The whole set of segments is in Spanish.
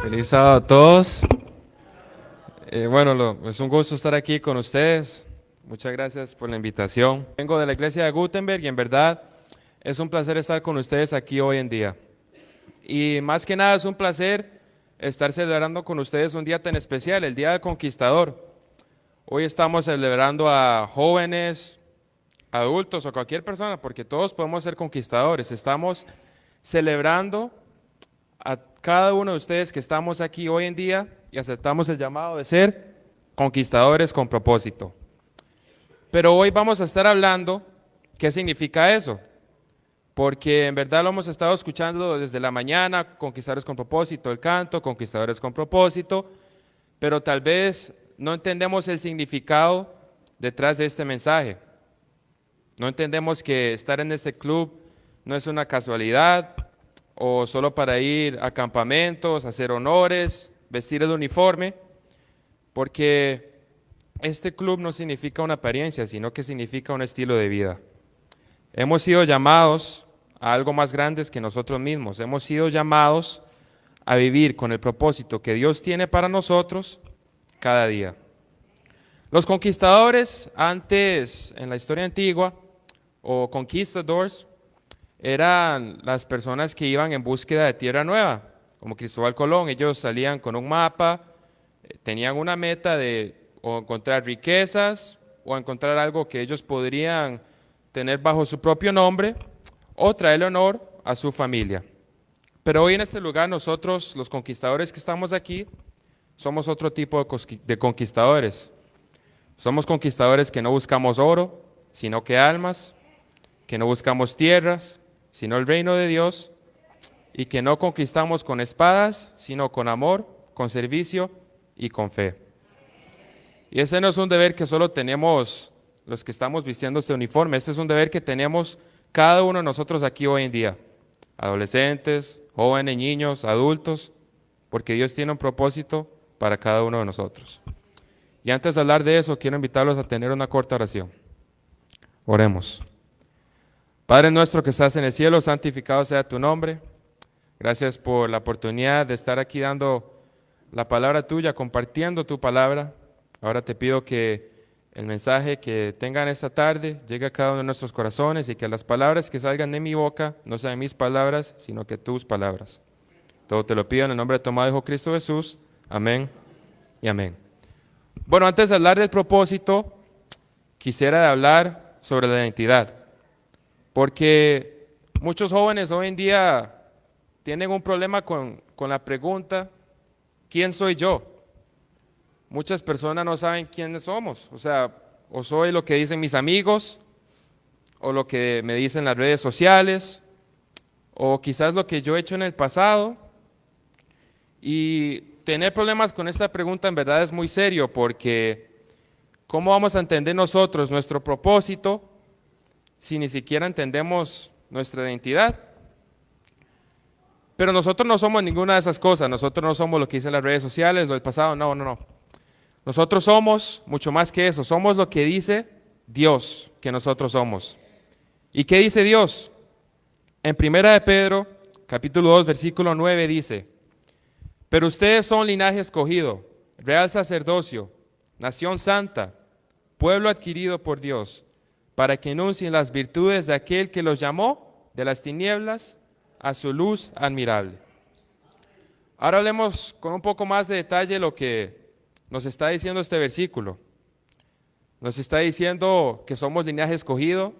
Feliz sábado a todos. Es un gusto estar aquí con ustedes. Muchas gracias por la invitación. Vengo de la iglesia de Gutenberg y en verdad es un placer estar con ustedes aquí hoy en día. Y más que nada es un placer estar celebrando con ustedes un día tan especial, el Día del Conquistador. Hoy estamos celebrando a jóvenes, adultos o cualquier persona, porque todos podemos ser conquistadores. Estamos celebrando a cada uno de ustedes que estamos aquí hoy en día y aceptamos el llamado de ser conquistadores con propósito. Pero hoy vamos a estar hablando qué significa eso, porque en verdad lo hemos estado escuchando desde la mañana, conquistadores con propósito, el canto, conquistadores con propósito, pero tal vez no entendemos el significado detrás de este mensaje. No entendemos que estar en este club no es una casualidad, o solo para ir a campamentos, hacer honores, vestir el uniforme, porque este club no significa una apariencia, sino que significa un estilo de vida. Hemos sido llamados a algo más grande que nosotros mismos, hemos sido llamados a vivir con el propósito que Dios tiene para nosotros cada día. Los conquistadores antes, en la historia antigua, o conquistadors, eran las personas que iban en búsqueda de tierra nueva, como Cristóbal Colón. Ellos salían con un mapa, tenían una meta de o encontrar riquezas o encontrar algo que ellos podrían tener bajo su propio nombre o traerle honor a su familia. Pero hoy en este lugar nosotros, los conquistadores que estamos aquí, somos otro tipo de conquistadores. Somos conquistadores que no buscamos oro, sino que almas, que no buscamos tierras, sino el reino de Dios, y que no conquistamos con espadas, sino con amor, con servicio y con fe. Y ese no es un deber que solo tenemos los que estamos vistiendo este uniforme, este es un deber que tenemos cada uno de nosotros aquí hoy en día, adolescentes, jóvenes, niños, adultos, porque Dios tiene un propósito para cada uno de nosotros. Y antes de hablar de eso, quiero invitarlos a tener una corta oración. Oremos. Padre nuestro que estás en el cielo, santificado sea tu nombre. Gracias por la oportunidad de estar aquí dando la palabra tuya, compartiendo tu palabra. Ahora te pido que el mensaje que tengan esta tarde llegue a cada uno de nuestros corazones y que las palabras que salgan de mi boca no sean mis palabras, sino que tus palabras. Todo te lo pido en el nombre de tu amado Hijo Cristo Jesús. Amén y amén. Bueno, antes de hablar del propósito, quisiera hablar sobre la identidad. Porque muchos jóvenes hoy en día tienen un problema con la pregunta, ¿quién soy yo? Muchas personas no saben quiénes somos, o soy lo que dicen mis amigos, o lo que me dicen las redes sociales, o quizás lo que yo he hecho en el pasado. Y tener problemas con esta pregunta en verdad es muy serio, porque ¿cómo vamos a entender nosotros nuestro propósito si ni siquiera entendemos nuestra identidad? Pero nosotros no somos ninguna de esas cosas, nosotros no somos lo que dicen las redes sociales, lo del pasado, no. Nosotros somos mucho más que eso, somos lo que dice Dios que nosotros somos. ¿Y qué dice Dios? En 1 de Pedro, capítulo 2, versículo 9 dice, pero ustedes son linaje escogido, real sacerdocio, nación santa, pueblo adquirido por Dios, para que anuncien las virtudes de aquel que los llamó de las tinieblas a su luz admirable. Ahora hablemos con un poco más de detalle lo que nos está diciendo este versículo. Nos está diciendo que somos linaje escogido,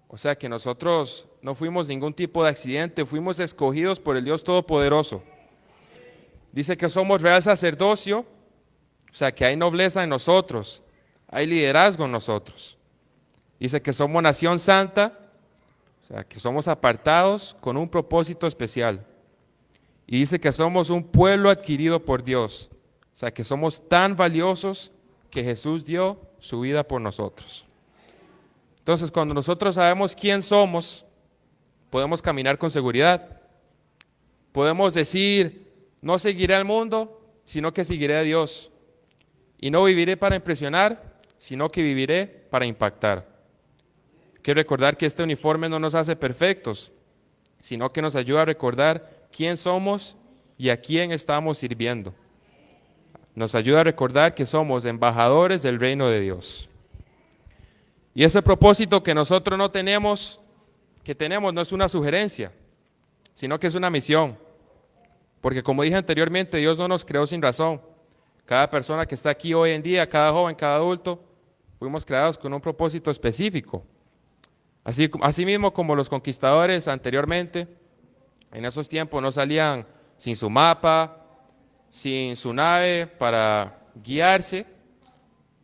o sea que nosotros no fuimos ningún tipo de accidente, fuimos escogidos por el Dios Todopoderoso. Dice que somos real sacerdocio, o sea que hay nobleza en nosotros, hay liderazgo en nosotros. Dice que somos nación santa, o sea, que somos apartados con un propósito especial. Y dice que somos un pueblo adquirido por Dios, o sea, que somos tan valiosos que Jesús dio su vida por nosotros. Entonces, cuando nosotros sabemos quién somos, podemos caminar con seguridad. Podemos decir, no seguiré al mundo, sino que seguiré a Dios. Y no viviré para impresionar, sino que viviré para impactar. Quiero recordar que este uniforme no nos hace perfectos, sino que nos ayuda a recordar quién somos y a quién estamos sirviendo. Nos ayuda a recordar que somos embajadores del reino de Dios. Y ese propósito que nosotros no tenemos, que tenemos, no es una sugerencia, sino que es una misión. Porque como dije anteriormente, Dios no nos creó sin razón. Cada persona que está aquí hoy en día, cada joven, cada adulto, fuimos creados con un propósito específico. Así mismo como los conquistadores anteriormente, en esos tiempos no salían sin su mapa, sin su nave para guiarse.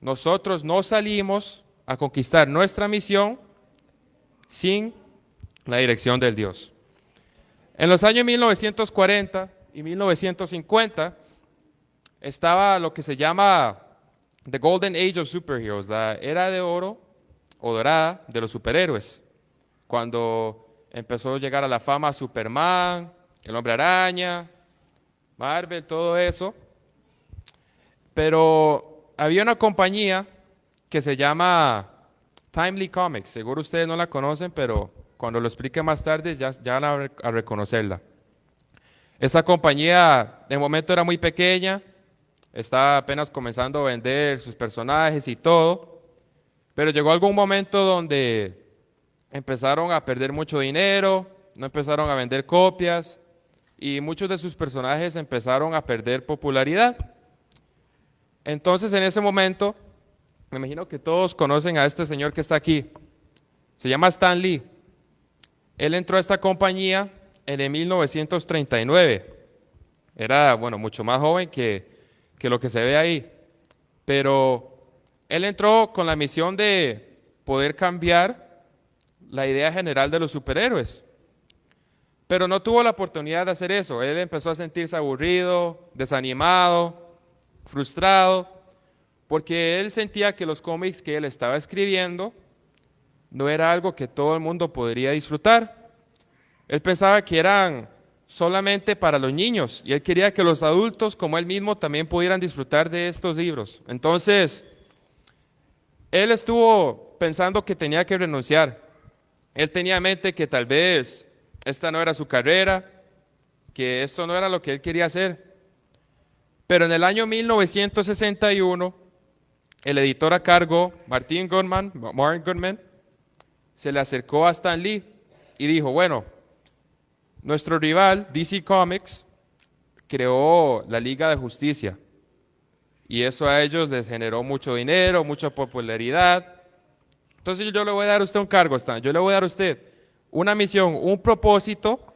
Nosotros no salimos a conquistar nuestra misión sin la dirección del Dios. En los años 1940 y 1950 estaba lo que se llama The Golden Age of Superheroes, la era de oro o dorada de los superhéroes, cuando empezó a llegar a la fama Superman, el Hombre Araña, Marvel, todo eso. Pero había una compañía que se llama Timely Comics. Seguro ustedes no la conocen, pero cuando lo explique más tarde ya van a reconocerla. Esta compañía de momento era muy pequeña, estaba apenas comenzando a vender sus personajes y todo, pero llegó algún momento donde empezaron a perder mucho dinero, no empezaron a vender copias y muchos de sus personajes empezaron a perder popularidad. Entonces en ese momento, me imagino que todos conocen a este señor que está aquí, se llama Stan Lee. Él entró a esta compañía en el 1939. Era, bueno, mucho más joven que lo que se ve ahí. Pero él entró con la misión de poder cambiar la idea general de los superhéroes. Pero no tuvo la oportunidad de hacer eso. Él empezó a sentirse aburrido, desanimado, frustrado, porque él sentía que los cómics que él estaba escribiendo no era algo que todo el mundo podría disfrutar. Él pensaba que eran solamente para los niños y él quería que los adultos como él mismo también pudieran disfrutar de estos libros. Entonces, él estuvo pensando que tenía que renunciar. Él tenía en mente que tal vez esta no era su carrera, que esto no era lo que él quería hacer. Pero en el año 1961, el editor a cargo, Martin Goodman, se le acercó a Stan Lee y dijo, bueno, nuestro rival, DC Comics, creó la Liga de Justicia y eso a ellos les generó mucho dinero, mucha popularidad. Entonces yo le voy a dar a usted un cargo, Stan, yo le voy a dar a usted una misión, un propósito,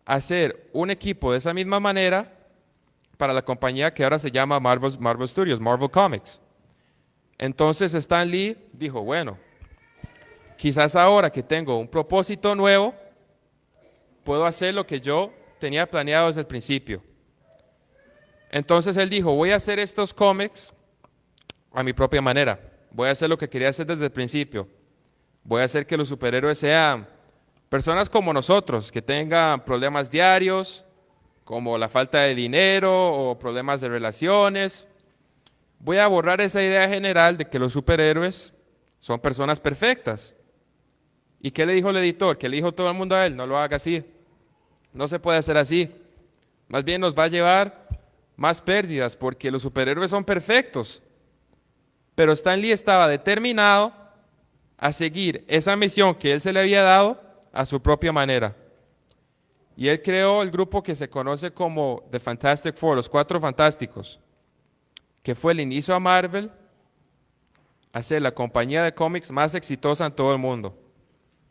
hacer un equipo de esa misma manera para la compañía que ahora se llama Marvel Studios, Marvel Comics. Entonces Stan Lee dijo, bueno, quizás ahora que tengo un propósito nuevo, puedo hacer lo que yo tenía planeado desde el principio. Entonces él dijo, voy a hacer estos cómics a mi propia manera. Voy a hacer lo que quería hacer desde el principio. Voy a hacer que los superhéroes sean personas como nosotros, que tengan problemas diarios, como la falta de dinero o problemas de relaciones. Voy a borrar esa idea general de que los superhéroes son personas perfectas. ¿Y qué le dijo el editor? ¿Qué le dijo todo el mundo a él? No lo haga así. No se puede hacer así. Más bien nos va a llevar más pérdidas porque los superhéroes son perfectos. Pero Stan Lee estaba determinado a seguir esa misión que él se le había dado a su propia manera. Y él creó el grupo que se conoce como The Fantastic Four, los Cuatro Fantásticos, que fue el inicio a Marvel a ser la compañía de cómics más exitosa en todo el mundo.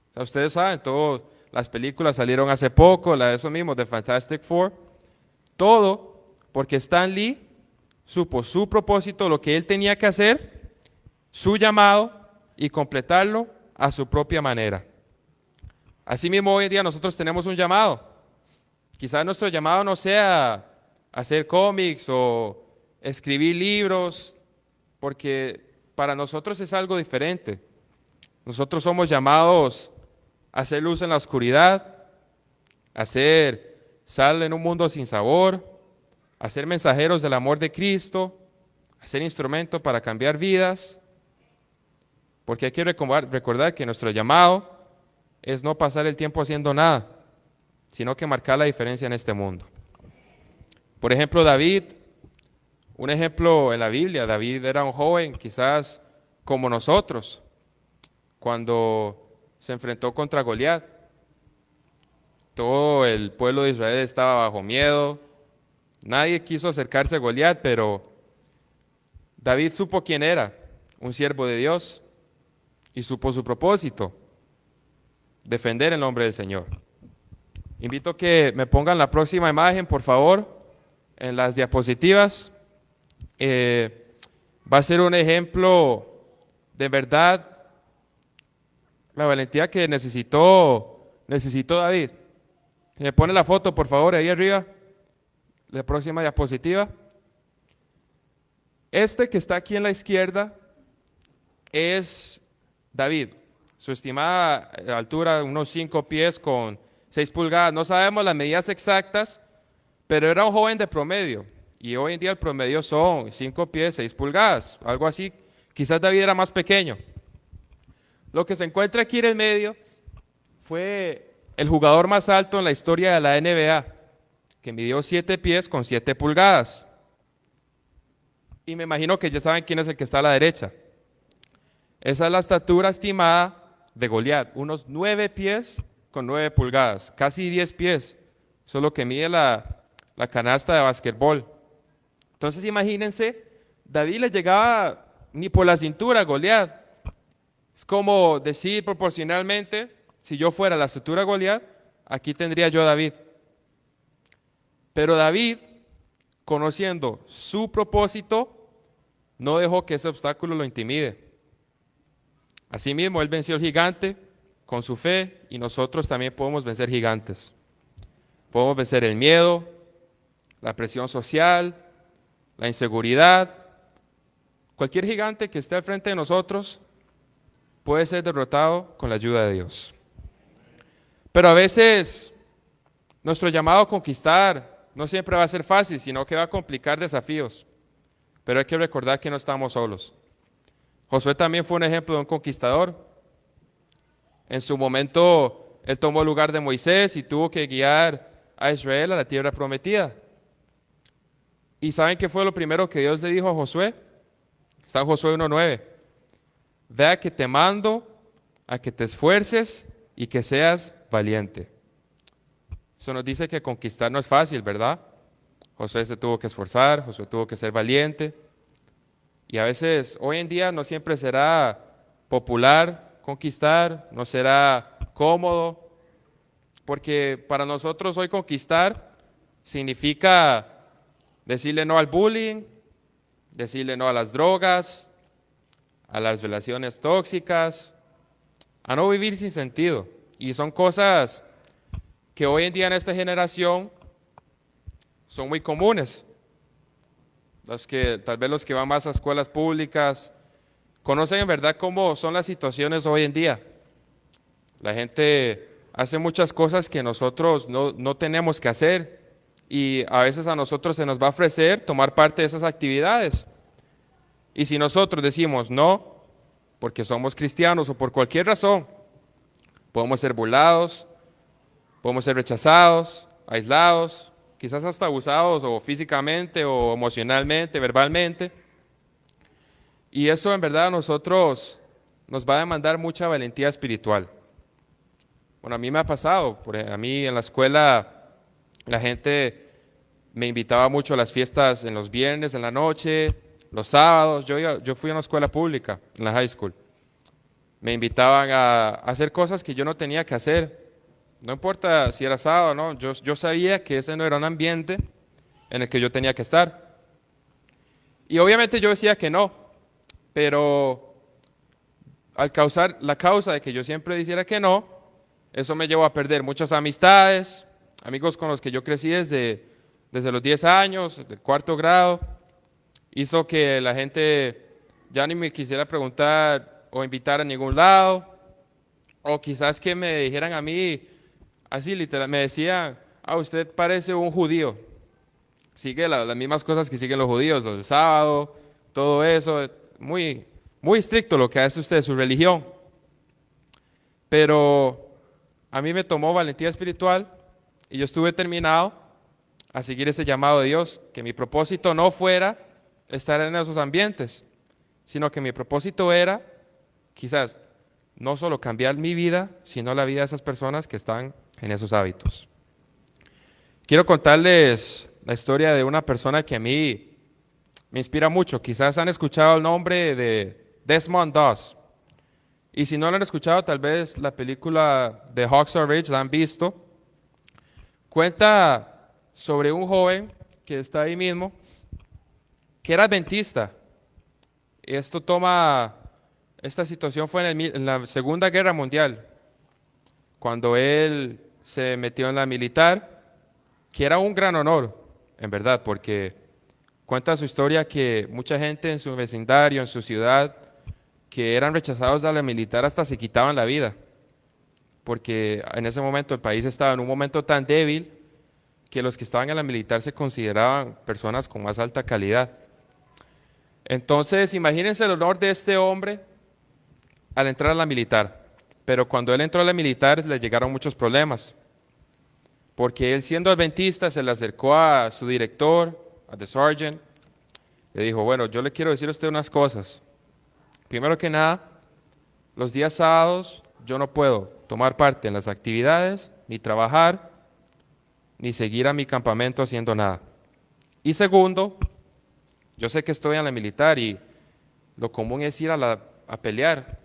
O sea, ustedes saben, todas las películas salieron hace poco, la de eso mismo, The Fantastic Four. Todo porque Stan Lee supo su propósito, lo que él tenía que hacer, su llamado y completarlo a su propia manera. Asimismo, hoy en día nosotros tenemos un llamado. Quizás nuestro llamado no sea hacer cómics o escribir libros, porque para nosotros es algo diferente. Nosotros somos llamados a hacer luz en la oscuridad, a ser sal en un mundo sin sabor, a ser mensajeros del amor de Cristo, a ser instrumento para cambiar vidas, porque hay que recordar que nuestro llamado es no pasar el tiempo haciendo nada, sino que marcar la diferencia en este mundo. Por ejemplo, David, un ejemplo en la Biblia, David era un joven quizás como nosotros, cuando se enfrentó contra Goliat. Todo el pueblo de Israel estaba bajo miedo, nadie quiso acercarse a Goliat, pero David supo quién era, un siervo de Dios, y supo su propósito, defender el nombre del Señor. Invito a que me pongan la próxima imagen, por favor, en las diapositivas. Va a ser un ejemplo de verdad, la valentía que necesitó David. Me pone la foto, por favor, ahí arriba, la próxima diapositiva. Este que está aquí en la izquierda es David. Su estimada altura, unos 5 pies con 6 pulgadas. No sabemos las medidas exactas, pero era un joven de promedio. Y hoy en día el promedio son 5 pies, 6 pulgadas, algo así. Quizás David era más pequeño. Lo que se encuentra aquí en el medio fue el jugador más alto en la historia de la NBA, que midió 7 pies con 7 pulgadas. Y me imagino que ya saben quién es el que está a la derecha. Esa es la estatura estimada de Goliat, unos 9 pies con 9 pulgadas, casi 10 pies. Eso es lo que mide la canasta de básquetbol. Entonces imagínense, David le llegaba ni por la cintura a Goliat. Es como decir proporcionalmente, si yo fuera la estatura de Goliat, aquí tendría yo a David. Pero David, conociendo su propósito, no dejó que ese obstáculo lo intimide. Asimismo, él venció al gigante con su fe y nosotros también podemos vencer gigantes. Podemos vencer el miedo, la presión social, la inseguridad. Cualquier gigante que esté al frente de nosotros puede ser derrotado con la ayuda de Dios. Pero a veces nuestro llamado a conquistar no siempre va a ser fácil, sino que va a complicar desafíos. Pero hay que recordar que no estamos solos. Josué también fue un ejemplo de un conquistador. En su momento, él tomó el lugar de Moisés y tuvo que guiar a Israel a la tierra prometida. ¿Y saben qué fue lo primero que Dios le dijo a Josué? Está en Josué 1:9. Vea que te mando a que te esfuerces y que seas valiente. Eso nos dice que conquistar no es fácil, ¿verdad? Josué se tuvo que esforzar, Josué tuvo que ser valiente. Y a veces, hoy en día, no siempre será popular conquistar, no será cómodo, porque para nosotros hoy conquistar significa decirle no al bullying, decirle no a las drogas, a las relaciones tóxicas, a no vivir sin sentido. Y son cosas que hoy en día en esta generación son muy comunes. Tal vez los que van más a escuelas públicas conocen en verdad cómo son las situaciones hoy en día. La gente hace muchas cosas que nosotros no tenemos que hacer y a veces a nosotros se nos va a ofrecer tomar parte de esas actividades. Y si nosotros decimos no, porque somos cristianos o por cualquier razón, podemos ser burlados, podemos ser rechazados, aislados, quizás hasta abusados o físicamente o emocionalmente, verbalmente. Y eso en verdad a nosotros nos va a demandar mucha valentía espiritual. Bueno, a mí me ha pasado, a mí en la escuela la gente me invitaba mucho a las fiestas en los viernes, en la noche, los sábados. Yo fui a una escuela pública, en la high school. Me invitaban a hacer cosas que yo no tenía que hacer. No importa si era sábado o no, yo sabía que ese no era un ambiente en el que yo tenía que estar. Y obviamente yo decía que no, pero al causar la causa de que yo siempre dijera que no, eso me llevó a perder muchas amistades, amigos con los que yo crecí desde los 10 años, del 4º grado. Hizo que la gente ya ni me quisiera preguntar o invitar a ningún lado, o quizás que me dijeran a mí, así literal, me decían, usted parece un judío, sigue las mismas cosas que siguen los judíos, los del sábado, todo eso, muy, muy estricto lo que hace usted de su religión. Pero a mí me tomó valentía espiritual y yo estuve determinado a seguir ese llamado de Dios, que mi propósito no fuera estar en esos ambientes, sino que mi propósito era quizás no solo cambiar mi vida, sino la vida de esas personas que están en esos hábitos. Quiero contarles la historia de una persona que a mí me inspira mucho. Quizás han escuchado el nombre de Desmond Doss. Y si no lo han escuchado, tal vez la película de Hacksaw Ridge la han visto. Cuenta sobre un joven que está ahí mismo, que era adventista. Esta situación fue en la Segunda Guerra Mundial, cuando él se metió en la militar, que era un gran honor, en verdad, porque cuenta su historia que mucha gente en su vecindario, en su ciudad, que eran rechazados a la militar hasta se quitaban la vida, porque en ese momento el país estaba en un momento tan débil que los que estaban en la militar se consideraban personas con más alta calidad. Entonces, imagínense el honor de este hombre al entrar a la militar. Pero cuando él entró a la militar le llegaron muchos problemas, porque él siendo adventista se le acercó a su director, a the sergeant, le dijo, bueno, yo le quiero decir a usted unas cosas. Primero que nada, los días sábados yo no puedo tomar parte en las actividades, ni trabajar, ni seguir a mi campamento haciendo nada. Y segundo, yo sé que estoy en la militar y lo común es ir a pelear,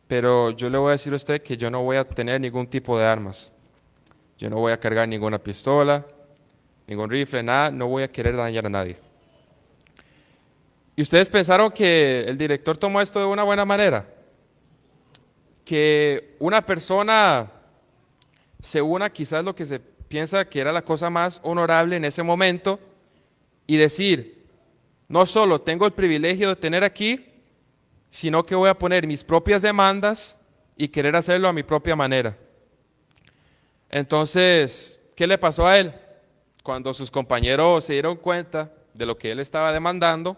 pero yo le voy a decir a usted que yo no voy a tener ningún tipo de armas. Yo no voy a cargar ninguna pistola, ningún rifle, nada, no voy a querer dañar a nadie. ¿Y ustedes pensaron que el director tomó esto de una buena manera? Que una persona se una quizás lo que se piensa que era la cosa más honorable en ese momento y decir, no solo tengo el privilegio de tener aquí, sino que voy a poner mis propias demandas y querer hacerlo a mi propia manera. Entonces, ¿qué le pasó a él? Cuando sus compañeros se dieron cuenta de lo que él estaba demandando,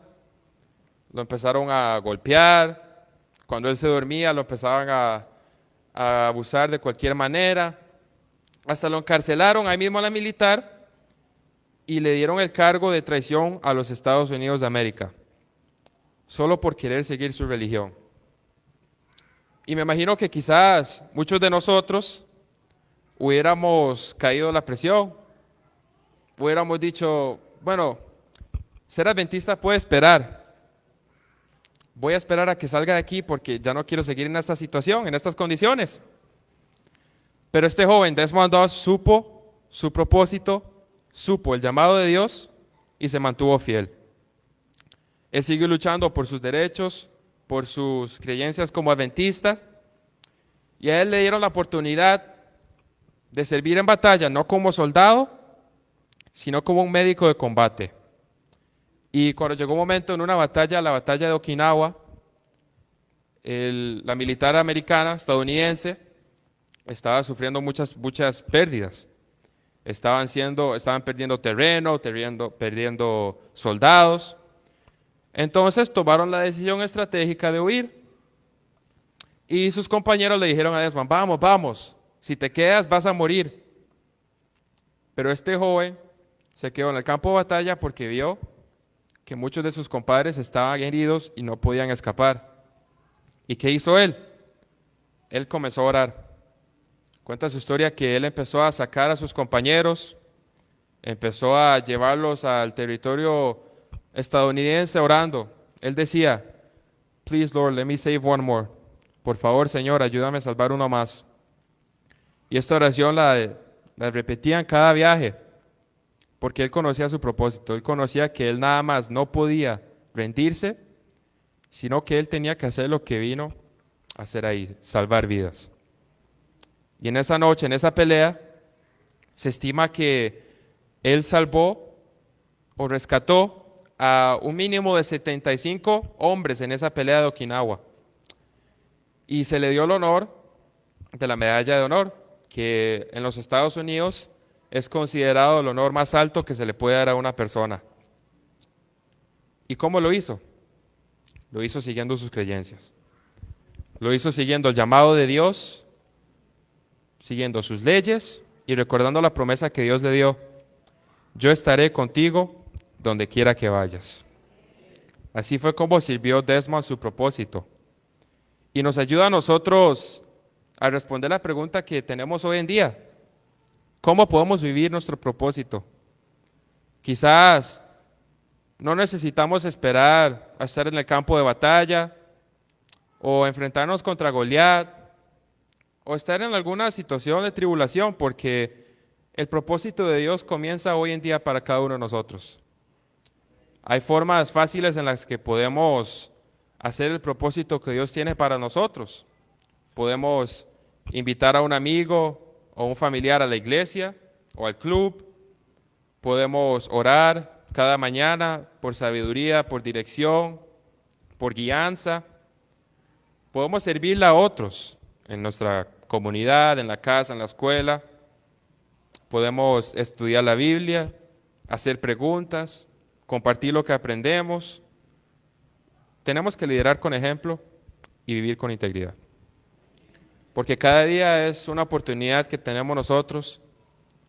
lo empezaron a golpear. Cuando él se dormía, lo empezaban a abusar de cualquier manera. Hasta lo encarcelaron ahí mismo a la militar y le dieron el cargo de traición a los Estados Unidos de América, solo por querer seguir su religión. Y me imagino que quizás muchos de nosotros hubiéramos caído en la presión, hubiéramos dicho, bueno, ser adventista puede esperar, voy a esperar a que salga de aquí porque ya no quiero seguir en esta situación, en estas condiciones. Pero este joven, Desmond Doss, supo su propósito, supo el llamado de Dios y se mantuvo fiel. Él siguió luchando por sus derechos, por sus creencias como adventista, y a él le dieron la oportunidad de servir en batalla, no como soldado, sino como un médico de combate. Y cuando llegó un momento en una batalla, la batalla de Okinawa, la militar americana, estadounidense, estaba sufriendo muchas pérdidas. Estaban perdiendo terreno, perdiendo soldados. Entonces tomaron la decisión estratégica de huir. Y sus compañeros le dijeron a Desmond, vamos, vamos, si te quedas vas a morir. Pero este joven se quedó en el campo de batalla porque vio que muchos de sus compadres estaban heridos y no podían escapar. ¿Y qué hizo él? Él comenzó a orar. Cuenta su historia que él empezó a sacar a sus compañeros, empezó a llevarlos al territorio estadounidense orando. Él decía, please Lord, let me save one more. Por favor, Señor, ayúdame a salvar uno más. Y esta oración la repetía en cada viaje, porque él conocía su propósito. Él conocía que él nada más no podía rendirse, sino que él tenía que hacer lo que vino a hacer ahí, salvar vidas. Y en esa noche, en esa pelea, se estima que él salvó o rescató a un mínimo de 75 hombres en esa pelea de Okinawa. Y se le dio el honor de la medalla de honor, que en los Estados Unidos es considerado el honor más alto que se le puede dar a una persona. ¿Y cómo lo hizo? Lo hizo siguiendo sus creencias. Lo hizo siguiendo el llamado de Dios, siguiendo sus leyes y recordando la promesa que Dios le dio, yo estaré contigo donde quiera que vayas. Así fue como sirvió Desmond su propósito. Y nos ayuda a nosotros a responder la pregunta que tenemos hoy en día. ¿Cómo podemos vivir nuestro propósito? Quizás no necesitamos esperar a estar en el campo de batalla o enfrentarnos contra Goliat o estar en alguna situación de tribulación, porque el propósito de Dios comienza hoy en día para cada uno de nosotros. Hay formas fáciles en las que podemos hacer el propósito que Dios tiene para nosotros. Podemos invitar a un amigo o un familiar a la iglesia o al club. Podemos orar cada mañana por sabiduría, por dirección, por guianza. Podemos servirle a otros en nuestra comunidad, en la casa, en la escuela. Podemos estudiar la Biblia, hacer preguntas, compartir lo que aprendemos. Tenemos que liderar con ejemplo y vivir con integridad. Porque cada día es una oportunidad que tenemos nosotros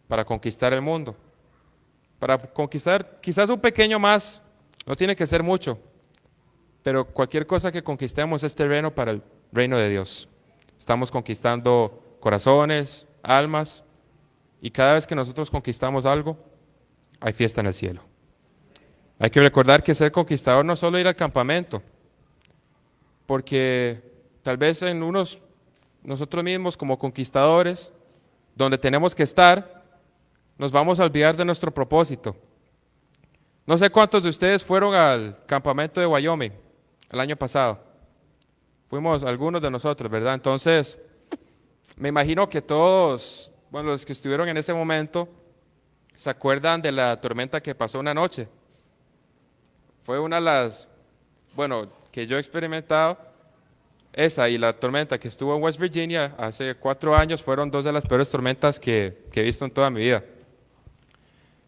para conquistar el mundo. Para conquistar quizás un pequeño más, no tiene que ser mucho, pero cualquier cosa que conquistemos es terreno para el reino de Dios. Estamos conquistando corazones, almas, y cada vez que nosotros conquistamos algo, hay fiesta en el cielo. Hay que recordar que ser conquistador no es solo ir al campamento, porque tal vez nosotros mismos como conquistadores, donde tenemos que estar, nos vamos a olvidar de nuestro propósito. No sé cuántos de ustedes fueron al campamento de Wyoming el año pasado. Fuimos algunos de nosotros, ¿verdad? Entonces, me imagino que todos, bueno, los que estuvieron en ese momento, se acuerdan de la tormenta que pasó una noche. Fue una de las, bueno, que yo he experimentado. Esa y la tormenta que estuvo en West Virginia hace 4 años fueron 2 de las peores tormentas que he visto en toda mi vida.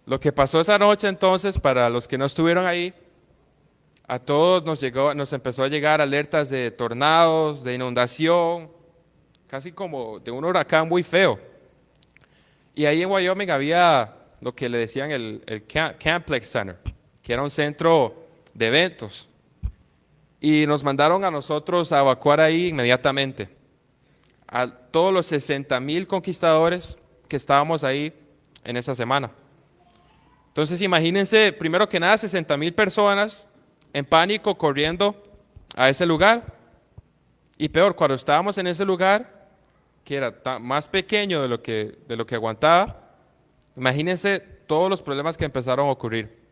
Lo que pasó esa noche entonces, para los que no estuvieron ahí, a todos nos empezó a llegar alertas de tornados, de inundación, casi como de un huracán muy feo. Y ahí en Wyoming había lo que le decían el Camplex Center, que era un centro de eventos. Y nos mandaron a nosotros a evacuar ahí inmediatamente. A todos los 60,000 conquistadores que estábamos ahí en esa semana. Entonces imagínense, primero que nada, 60,000 personas en pánico corriendo a ese lugar. Y peor, cuando estábamos en ese lugar, que era más pequeño de lo que aguantaba, imagínense todos los problemas que empezaron a ocurrir.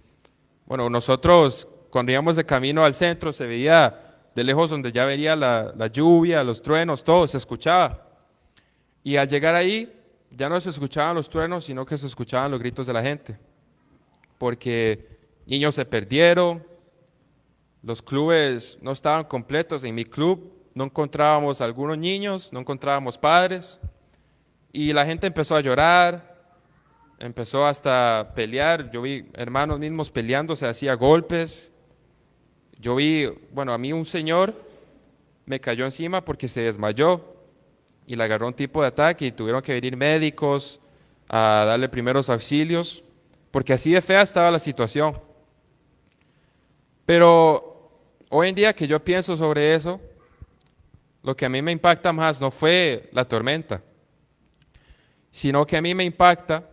Bueno, nosotros cuando íbamos de camino al centro se veía de lejos donde ya venía la lluvia, los truenos, todo se escuchaba. Y al llegar ahí ya no se escuchaban los truenos, sino que se escuchaban los gritos de la gente. Porque niños se perdieron, los clubes no estaban completos. En mi club no encontrábamos algunos niños, no encontrábamos padres. Y la gente empezó a llorar, empezó hasta a pelear. Yo vi hermanos mismos peleando, se hacía golpes. Yo vi, bueno, a mí un señor me cayó encima porque se desmayó y le agarró un tipo de ataque y tuvieron que venir médicos a darle primeros auxilios, porque así de fea estaba la situación. Pero hoy en día que yo pienso sobre eso, lo que a mí me impacta más no fue la tormenta, sino que a mí me impacta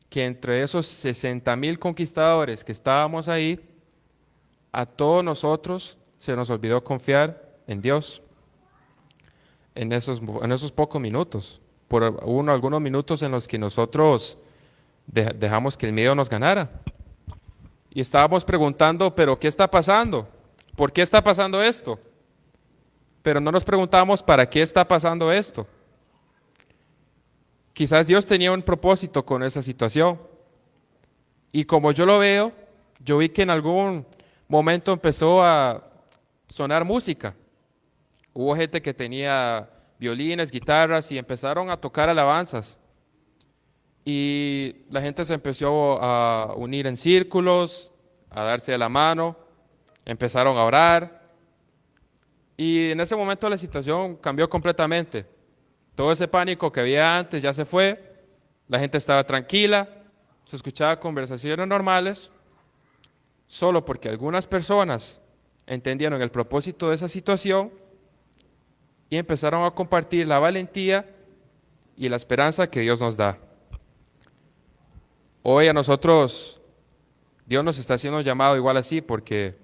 que entre esos 60,000 conquistadores que estábamos ahí, a todos nosotros se nos olvidó confiar en Dios en esos pocos minutos. Hubo algunos minutos en los que nosotros dejamos que el miedo nos ganara. Y estábamos preguntando, ¿pero qué está pasando? ¿Por qué está pasando esto? Pero no nos preguntamos, ¿para qué está pasando esto? Quizás Dios tenía un propósito con esa situación. Y como yo lo veo, yo vi que en algún momento empezó a sonar música. Hubo gente que tenía violines, guitarras y empezaron a tocar alabanzas. Y la gente se empezó a unir en círculos, a darse de la mano, empezaron a orar. Y en ese momento la situación cambió completamente. Todo ese pánico que había antes ya se fue, la gente estaba tranquila, se escuchaba conversaciones normales, solo porque algunas personas entendieron el propósito de esa situación y empezaron a compartir la valentía y la esperanza que Dios nos da. Hoy a nosotros, Dios nos está haciendo un llamado igual así, porque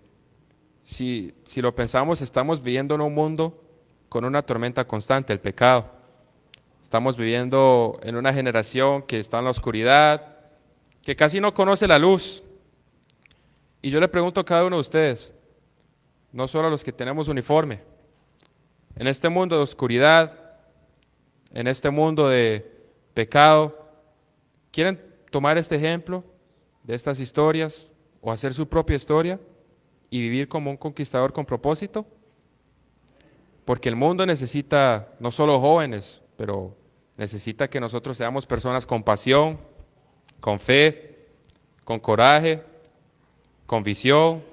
si lo pensamos, estamos viviendo en un mundo con una tormenta constante, el pecado. Estamos viviendo en una generación que está en la oscuridad, que casi no conoce la luz. Y yo le pregunto a cada uno de ustedes, no solo a los que tenemos uniforme, en este mundo de oscuridad, en este mundo de pecado, ¿quieren tomar este ejemplo de estas historias o hacer su propia historia y vivir como un conquistador con propósito? Porque el mundo necesita no solo jóvenes, pero necesita que nosotros seamos personas con pasión, con fe, con coraje, con visión,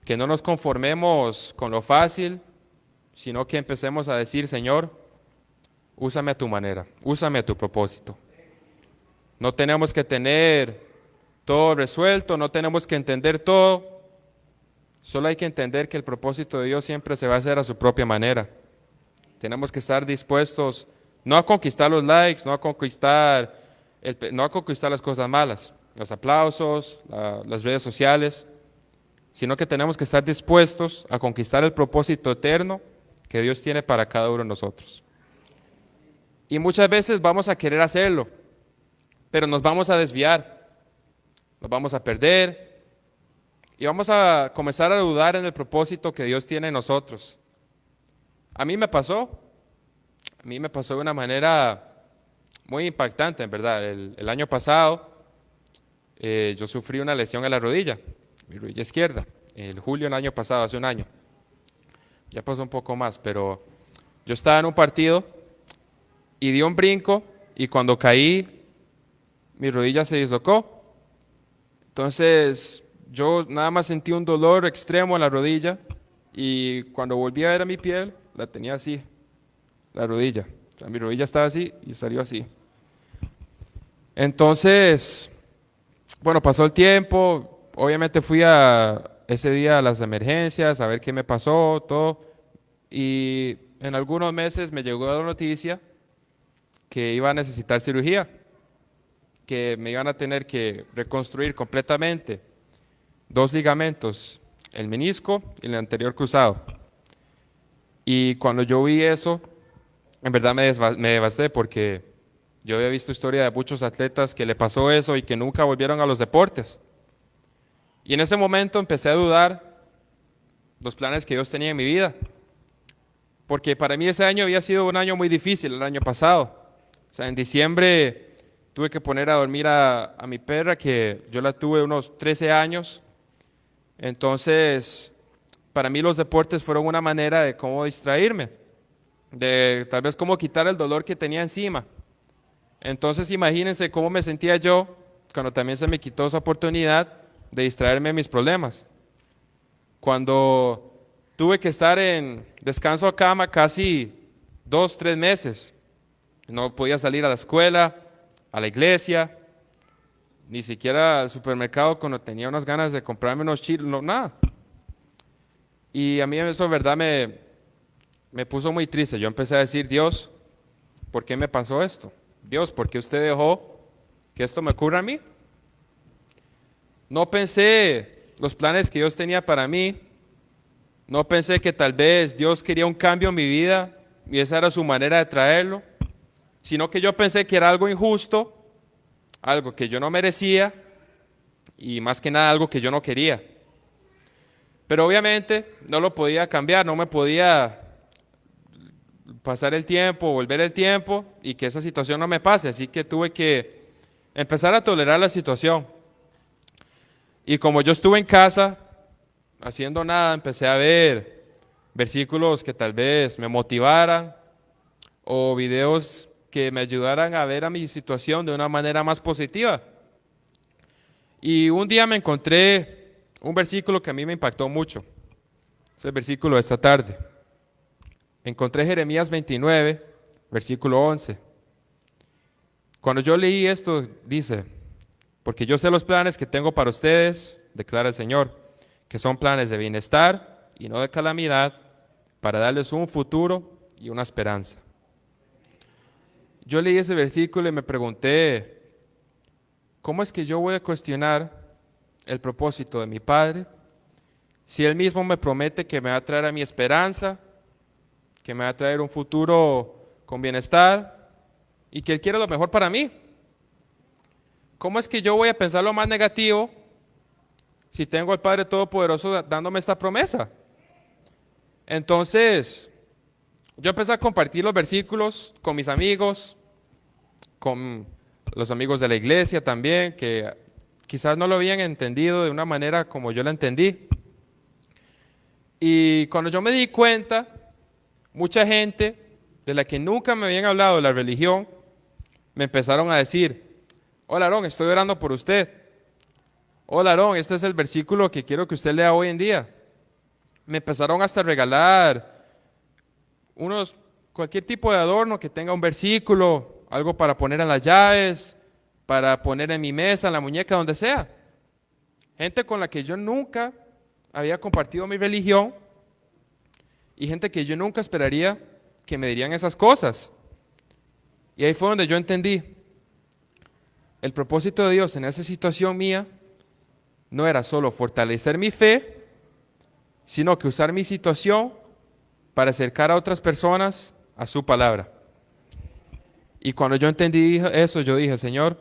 que no nos conformemos con lo fácil, sino que empecemos a decir, Señor, úsame a tu manera, úsame a tu propósito. No tenemos que tener todo resuelto, no tenemos que entender todo, solo hay que entender que el propósito de Dios siempre se va a hacer a su propia manera. Tenemos que estar dispuestos no a conquistar los likes, no a conquistar las cosas malas, los aplausos, las redes sociales, sino que tenemos que estar dispuestos a conquistar el propósito eterno que Dios tiene para cada uno de nosotros. Y muchas veces vamos a querer hacerlo, pero nos vamos a desviar, nos vamos a perder y vamos a comenzar a dudar en el propósito que Dios tiene en nosotros. A mí me pasó de una manera muy impactante, en verdad. El año pasado yo sufrí una lesión en la rodilla, mi rodilla izquierda, el julio del año pasado, hace un año. Ya pasó un poco más, pero yo estaba en un partido y di un brinco y cuando caí, mi rodilla se dislocó. Entonces yo nada más sentí un dolor extremo en la rodilla y cuando volví a ver a mi piel, la tenía así, la rodilla. O sea, mi rodilla estaba así y salió así. Entonces, bueno, pasó el tiempo, obviamente fui ese día a las emergencias a ver qué me pasó, todo, y en algunos meses me llegó la noticia que iba a necesitar cirugía, que me iban a tener que reconstruir completamente 2 ligamentos, el menisco y el anterior cruzado. Y cuando yo vi eso, en verdad me devasté porque yo había visto historia de muchos atletas que le pasó eso y que nunca volvieron a los deportes. Y en ese momento empecé a dudar los planes que Dios tenía en mi vida, porque para mí ese año había sido un año muy difícil, el año pasado. O sea, en diciembre tuve que poner a dormir a mi perra, que yo la tuve unos 13 años. Entonces, para mí los deportes fueron una manera de cómo distraerme, de tal vez cómo quitar el dolor que tenía encima. Entonces, imagínense cómo me sentía yo cuando también se me quitó esa oportunidad de distraerme de mis problemas. Cuando tuve que estar en descanso a cama casi 2, 3 meses. No podía salir a la escuela, a la iglesia, ni siquiera al supermercado cuando tenía unas ganas de comprarme unos chiles, no, nada. Y a mí eso en verdad me puso muy triste. Yo empecé a decir, Dios, ¿por qué me pasó esto? Dios, ¿por qué usted dejó que esto me ocurra a mí? No pensé los planes que Dios tenía para mí. No pensé que tal vez Dios quería un cambio en mi vida y esa era su manera de traerlo, sino que yo pensé que era algo injusto, algo que yo no merecía y más que nada algo que yo no quería. Pero obviamente no lo podía cambiar, no me podía pasar el tiempo, volver el tiempo y que esa situación no me pase, así que tuve que empezar a tolerar la situación. Y como yo estuve en casa haciendo nada, empecé a ver versículos que tal vez me motivaran o videos que me ayudaran a ver a mi situación de una manera más positiva. Y un día me encontré un versículo que a mí me impactó mucho. Es el versículo de esta tarde. Encontré Jeremías 29, versículo 11. Cuando yo leí esto, dice, Porque yo sé los planes que tengo para ustedes, declara el Señor, que son planes de bienestar y no de calamidad, para darles un futuro y una esperanza. Yo leí ese versículo y me pregunté, ¿cómo es que yo voy a cuestionar el propósito de mi Padre si Él mismo me promete que me va a traer a mi esperanza, que me va a traer un futuro con bienestar y que Él quiere lo mejor para mí? ¿Cómo es que yo voy a pensar lo más negativo si tengo al Padre Todopoderoso dándome esta promesa? Entonces, yo empecé a compartir los versículos con mis amigos, con los amigos de la iglesia también, que quizás no lo habían entendido de una manera como yo la entendí. Y cuando yo me di cuenta, mucha gente de la que nunca me habían hablado de la religión, me empezaron a decir, hola Aarón, estoy orando por usted. Hola Aarón, este es el versículo que quiero que usted lea hoy en día. Me empezaron hasta a regalar cualquier tipo de adorno que tenga un versículo, algo para poner en las llaves, para poner en mi mesa, en la muñeca, donde sea. Gente con la que yo nunca había compartido mi religión y gente que yo nunca esperaría que me dirían esas cosas. Y ahí fue donde yo entendí, el propósito de Dios en esa situación mía no era solo fortalecer mi fe, sino que usar mi situación para acercar a otras personas a su palabra. Y cuando yo entendí eso, yo dije, Señor,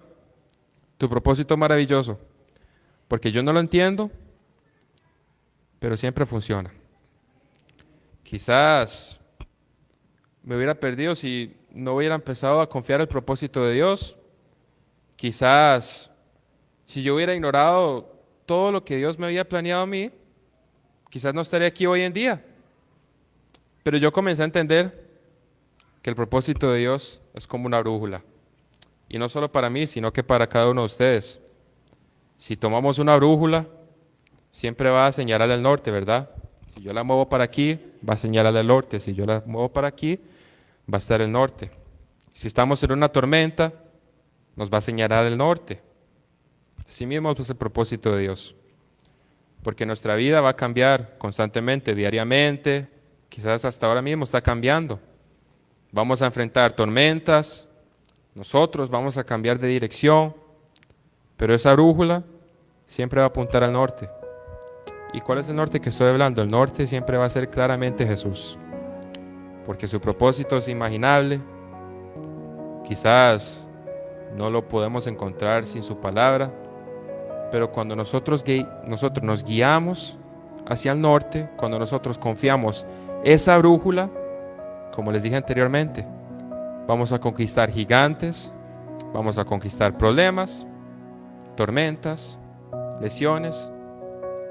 tu propósito es maravilloso, porque yo no lo entiendo, pero siempre funciona. Quizás me hubiera perdido si no hubiera empezado a confiar en el propósito de Dios. Quizás si yo hubiera ignorado todo lo que Dios me había planeado a mí, quizás no estaría aquí hoy en día. Pero yo comencé a entender que el propósito de Dios es como una brújula. Y no solo para mí, sino que para cada uno de ustedes. Si tomamos una brújula, siempre va a señalar al norte, ¿verdad? Si yo la muevo para aquí, va a señalar al norte. Si yo la muevo para aquí, va a estar el norte. Si estamos en una tormenta, nos va a señalar el norte. Así mismo es el propósito de Dios. Porque nuestra vida va a cambiar constantemente, diariamente, quizás hasta ahora mismo está cambiando. Vamos a enfrentar tormentas, nosotros vamos a cambiar de dirección, pero esa brújula siempre va a apuntar al norte. ¿Y cuál es el norte que estoy hablando? El norte siempre va a ser claramente Jesús, porque su propósito es inimaginable. Quizás no lo podemos encontrar sin su palabra, pero cuando nosotros nos guiamos hacia el norte, cuando nosotros confiamos esa brújula, como les dije anteriormente, vamos a conquistar gigantes, vamos a conquistar problemas, tormentas, lesiones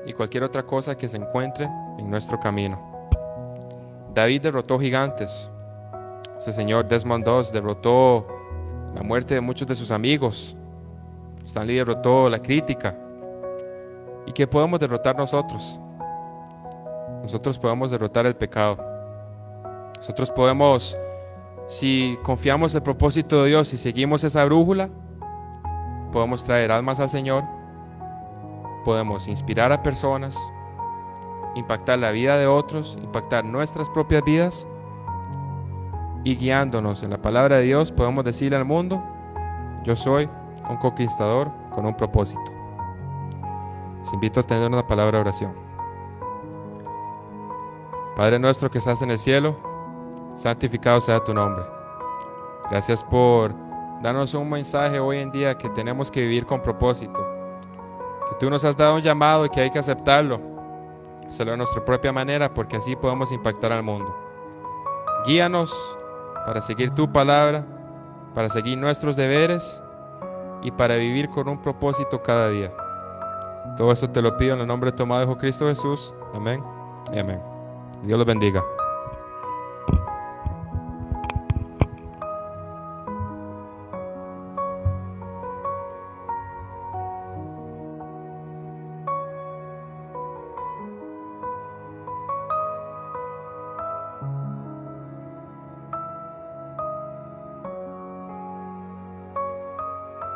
y cualquier otra cosa que se encuentre en nuestro camino. David derrotó gigantes. Ese señor Desmond II derrotó la muerte de muchos de sus amigos. Stanley derrotó la crítica. ¿Y qué podemos derrotar nosotros? Nosotros podemos derrotar el pecado. Nosotros podemos, si confiamos en el propósito de Dios y seguimos esa brújula, podemos traer almas al Señor, podemos inspirar a personas, impactar la vida de otros, impactar nuestras propias vidas, y guiándonos en la palabra de Dios podemos decirle al mundo, yo soy un conquistador con un propósito. Les invito a tener una palabra de oración. Padre nuestro que estás en el cielo, santificado sea tu nombre. Gracias por darnos un mensaje hoy en día que tenemos que vivir con propósito. Que tú nos has dado un llamado y que hay que aceptarlo. Hacerlo de nuestra propia manera porque así podemos impactar al mundo. Guíanos para seguir tu palabra, para seguir nuestros deberes y para vivir con un propósito cada día. Todo eso te lo pido en el nombre de tu amado Hijo Cristo Jesús. Amén y amén. Dios los bendiga.